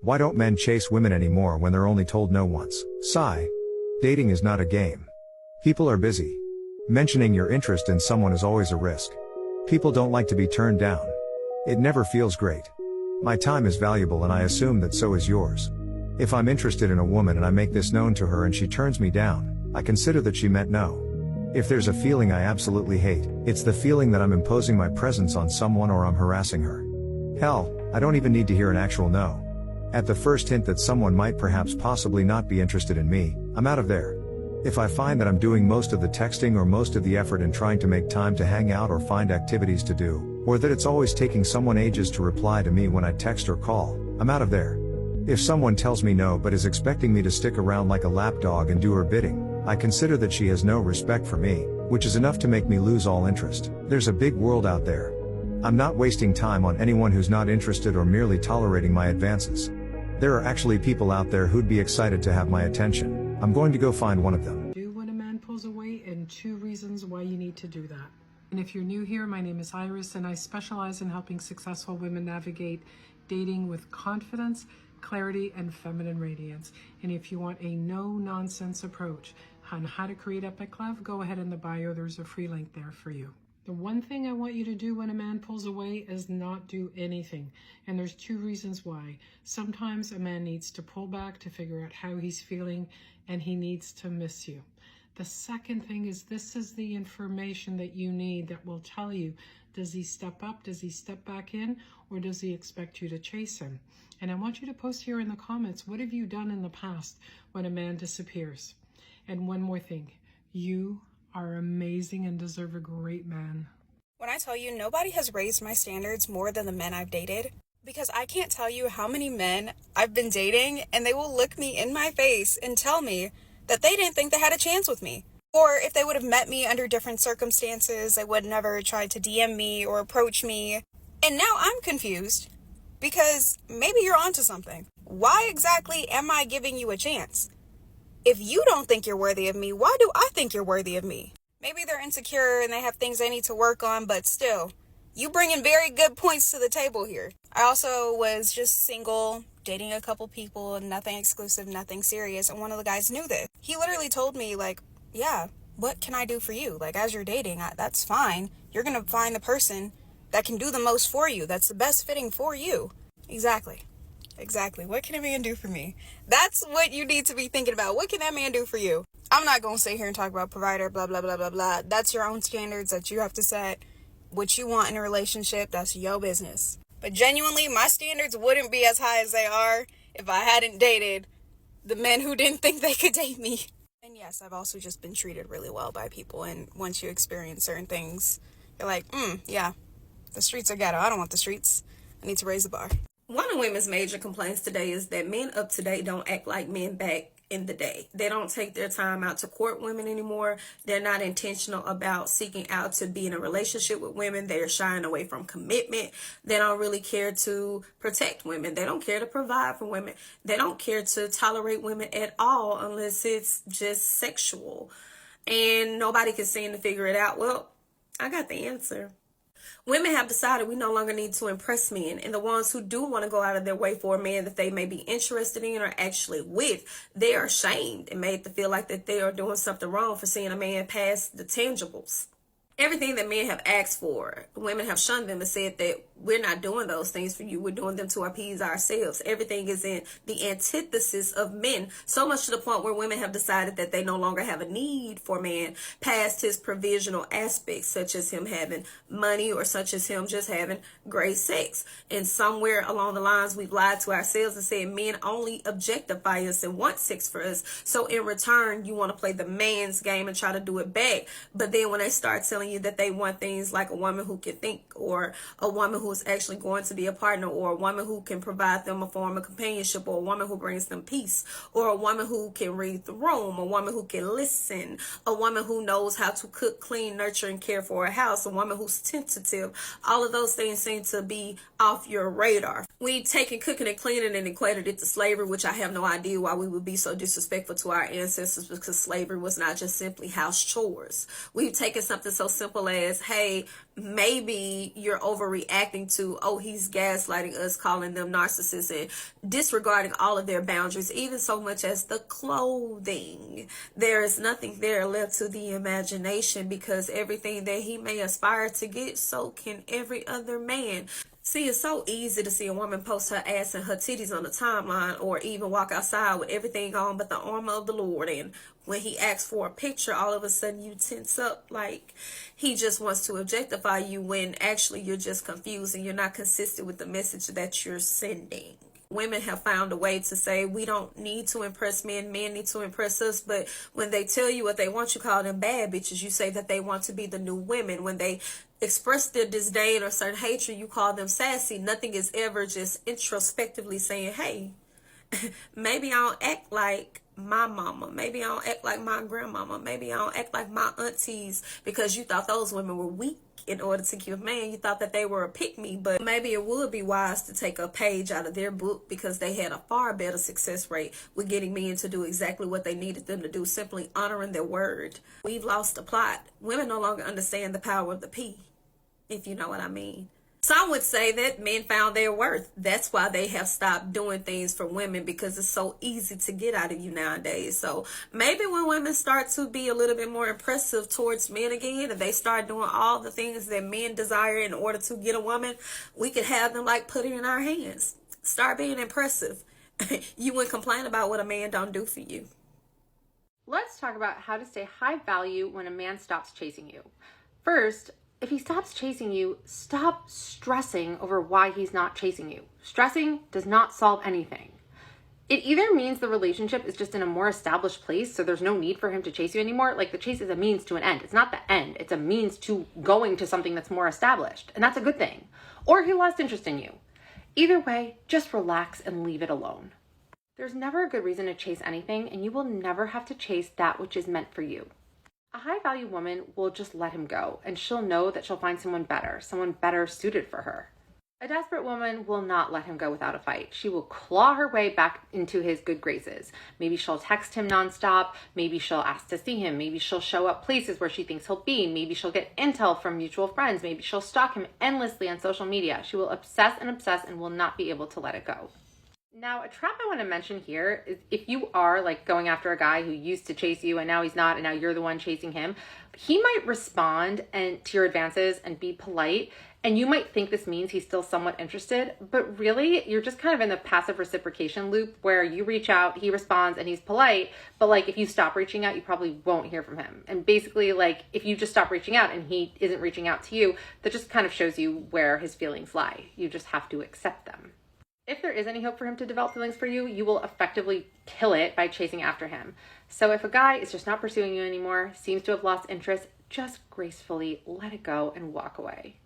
Why don't men chase women anymore when they're only told no once? Sigh. Dating is not a game. People are busy. Mentioning your interest in someone is always a risk. People don't like to be turned down. It never feels great. My time is valuable and I assume that so is yours. If I'm interested in a woman and I make this known to her and she turns me down, I consider that she meant no. If there's a feeling I absolutely hate, it's the feeling that I'm imposing my presence on someone or I'm harassing her. Hell, I don't even need to hear an actual no. At the first hint that someone might perhaps possibly not be interested in me, I'm out of there. If I find that I'm doing most of the texting or most of the effort in trying to make time to hang out or find activities to do, or that it's always taking someone ages to reply to me when I text or call, I'm out of there. If someone tells me no but is expecting me to stick around like a lapdog and do her bidding, I consider that she has no respect for me, which is enough to make me lose all interest. There's a big world out there. I'm not wasting time on anyone who's not interested or merely tolerating my advances. There are actually people out there who'd be excited to have my attention. I'm going to go find one of them. Do when a man pulls away, and 2 reasons why you need to do that. And if you're new here, my name is Iris and I specialize in helping successful women navigate dating with confidence, clarity, and feminine radiance. And if you want a no-nonsense approach on how to create epic love, go ahead in the bio. There's a free link there for you. The one thing I want you to do when a man pulls away is not do anything. And there's 2 reasons why. Sometimes a man needs to pull back to figure out how he's feeling, and he needs to miss you. The second thing is this is the information that you need that will tell you, does he step up, does he step back in, or does he expect you to chase him? And I want you to post here in the comments, what have you done in the past when a man disappears? And one more thing, you are amazing and deserve a great man. When I tell you nobody has raised my standards more than the men I've dated, because I can't tell you how many men I've been dating and they will look me in my face and tell me that they didn't think they had a chance with me. Or if they would have met me under different circumstances, they would never try to DM me or approach me. And now I'm confused because maybe you're onto something. Why exactly am I giving you a chance? If you don't think you're worthy of me, why do I think you're worthy of me? Maybe they're insecure and they have things they need to work on, but still, you bring in very good points to the table here. I also was just single, dating a couple people, nothing exclusive, nothing serious, and one of the guys knew this. He literally told me, like, yeah, what can I do for you? Like, as you're dating, that's fine. You're going to find the person that can do the most for you, that's the best fitting for you. Exactly. What can a man do for me? That's what you need to be thinking about. What can that man do for you? I'm not going to sit here and talk about provider, blah, blah, blah, blah, blah. That's your own standards that you have to set. What you want in a relationship, that's your business. But genuinely, my standards wouldn't be as high as they are if I hadn't dated the men who didn't think they could date me. And yes, I've also just been treated really well by people. And once you experience certain things, you're like, yeah, the streets are ghetto. I don't want the streets. I need to raise the bar. One of women's major complaints today is that men up to date don't act like men back in the day. They don't take their time out to court women anymore. They're not intentional about seeking out to be in a relationship with women. They're shying away from commitment. They don't really care to protect women. They don't care to provide for women. They don't care to tolerate women at all unless it's just sexual. And nobody can seem to figure it out. Well, I got the answer. Women have decided we no longer need to impress men, and the ones who do want to go out of their way for a man that they may be interested in or actually with, they are shamed and made to feel like that they are doing something wrong for seeing a man past the tangibles. Everything that men have asked for, women have shunned them and said that we're not doing those things for you. We're doing them to appease ourselves. Everything is in the antithesis of men, so much to the point where women have decided that they no longer have a need for man past his provisional aspects, such as him having money or such as him just having great sex. And somewhere along the lines, we've lied to ourselves and said men only objectify us and want sex for us. So in return, you want to play the man's game and try to do it back. But then when they start telling you that they want things like a woman who can think, or a woman who is actually going to be a partner, or a woman who can provide them a form of companionship, or a woman who brings them peace, or a woman who can read the room, a woman who can listen, a woman who knows how to cook, clean, nurture, and care for a house, a woman who's tentative. All of those things seem to be off your radar. We've taken cooking and cleaning and equated it to slavery, which I have no idea why we would be so disrespectful to our ancestors, because slavery was not just simply house chores. We've taken something so simple as, hey, maybe you're overreacting reacting to, oh, he's gaslighting us, calling them narcissists, and disregarding all of their boundaries, even so much as the clothing. There is nothing there left to the imagination, because everything that he may aspire to get, so can every other man. See, it's so easy to see a woman post her ass and her titties on the timeline, or even walk outside with everything on but the armor of the Lord. And when he asks for a picture, all of a sudden you tense up like he just wants to objectify you, when actually you're just confused and you're not consistent with the message that you're sending. Women have found a way to say we don't need to impress men, men need to impress us. But when they tell you what they want, you call them bad bitches. You say that they want to be the new women. When they express their disdain or certain hatred, you call them sassy. Nothing is ever just introspectively saying, hey, maybe I don't act like my mama, maybe I don't act like my grandmama, maybe I don't act like my aunties, because you thought those women were weak in order to keep a man. You thought that they were a pick-me. But maybe it would be wise to take a page out of their book, because they had a far better success rate with getting men to do exactly what they needed them to do, simply honoring their word. We've lost the plot. Women no longer understand the power of the P, if you know what I mean. Some would say that men found their worth. That's why they have stopped doing things for women, because it's so easy to get out of you nowadays. So maybe when women start to be a little bit more impressive towards men again, and they start doing all the things that men desire in order to get a woman, we could have them like put it in our hands. Start being impressive. You wouldn't complain about what a man don't do for you. Let's talk about how to stay high value when a man stops chasing you. First, if he stops chasing you, stop stressing over why he's not chasing you. Stressing does not solve anything. It either means the relationship is just in a more established place, so there's no need for him to chase you anymore. Like, the chase is a means to an end. It's not the end. It's a means to going to something that's more established, and that's a good thing. Or he lost interest in you. Either way, just relax and leave it alone. There's never a good reason to chase anything, and you will never have to chase that which is meant for you. A high-value woman will just let him go, and she'll know that she'll find someone better suited for her. A desperate woman will not let him go without a fight. She will claw her way back into his good graces. Maybe she'll text him nonstop. Maybe she'll ask to see him. Maybe she'll show up places where she thinks he'll be. Maybe she'll get intel from mutual friends. Maybe she'll stalk him endlessly on social media. She will obsess and will not be able to let it go. Now, a trap I want to mention here is if you are like going after a guy who used to chase you and now he's not, and now you're the one chasing him, he might respond to your advances and be polite, and you might think this means he's still somewhat interested, but really you're just kind of in the passive reciprocation loop where you reach out, he responds, and he's polite, but like if you stop reaching out, you probably won't hear from him. And basically, like, if you just stop reaching out and he isn't reaching out to you, that just kind of shows you where his feelings lie. You just have to accept them. If there is any hope for him to develop feelings for you, you will effectively kill it by chasing after him. So if a guy is just not pursuing you anymore, seems to have lost interest, just gracefully let it go and walk away.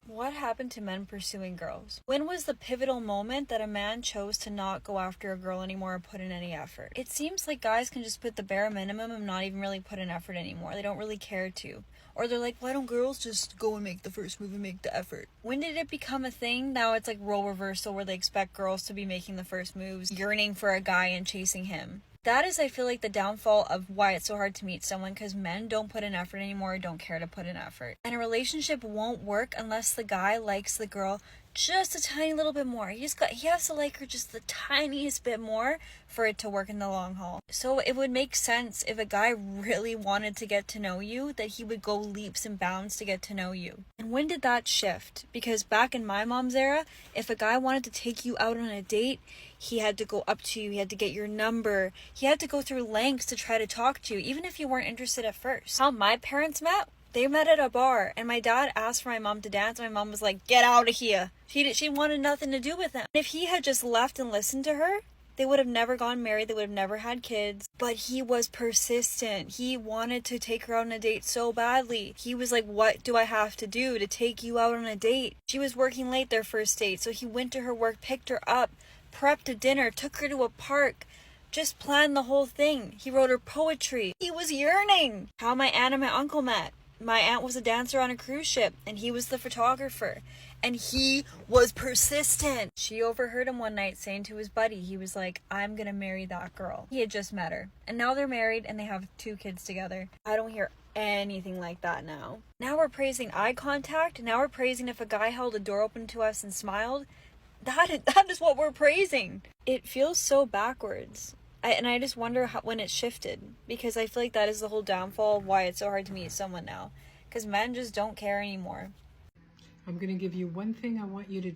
What happened to men pursuing girls? When was the pivotal moment that a man chose to not go after a girl anymore or put in any effort? It seems like guys can just put the bare minimum and not even really put in effort anymore. They don't really care to. Or they're like, why don't girls just go and make the first move and make the effort? When did it become a thing? Now it's like role reversal where they expect girls to be making the first moves, yearning for a guy and chasing him. That is, I feel like, the downfall of why it's so hard to meet someone, because men don't put in effort anymore, don't care to put in effort. And a relationship won't work unless the guy likes the girl just a tiny little bit more. He has to like her just the tiniest bit more for it to work in the long haul. So it would make sense if a guy really wanted to get to know you, that he would go leaps and bounds to get to know you. And when did that shift? Because back in my mom's era, if a guy wanted to take you out on a date, he had to go up to you, he had to get your number, he had to go through lengths to try to talk to you, even if you weren't interested at first. How my parents met? They met at a bar, and my dad asked for my mom to dance, and my mom was like, get out of here. She wanted nothing to do with him. If he had just left and listened to her, they would have never gotten married, they would have never had kids. But he was persistent. He wanted to take her out on a date so badly. He was like, what do I have to do to take you out on a date? She was working late their first date, so he went to her work, picked her up, prepped a dinner, took her to a park, just planned the whole thing. He wrote her poetry. He was yearning. How my aunt and my uncle met. My aunt was a dancer on a cruise ship, and he was the photographer. And he was persistent. She overheard him one night saying to his buddy, he was like, I'm gonna marry that girl. He had just met her. And now they're married and they have 2 kids together. I don't hear anything like that now. Now we're praising eye contact. Now we're praising if a guy held a door open to us and smiled. That is what we're praising. It feels so backwards. I just wonder when it shifted, because I feel like that is the whole downfall of why it's so hard to meet someone now, because men just don't care anymore. I'm going to give you one thing I want you to do.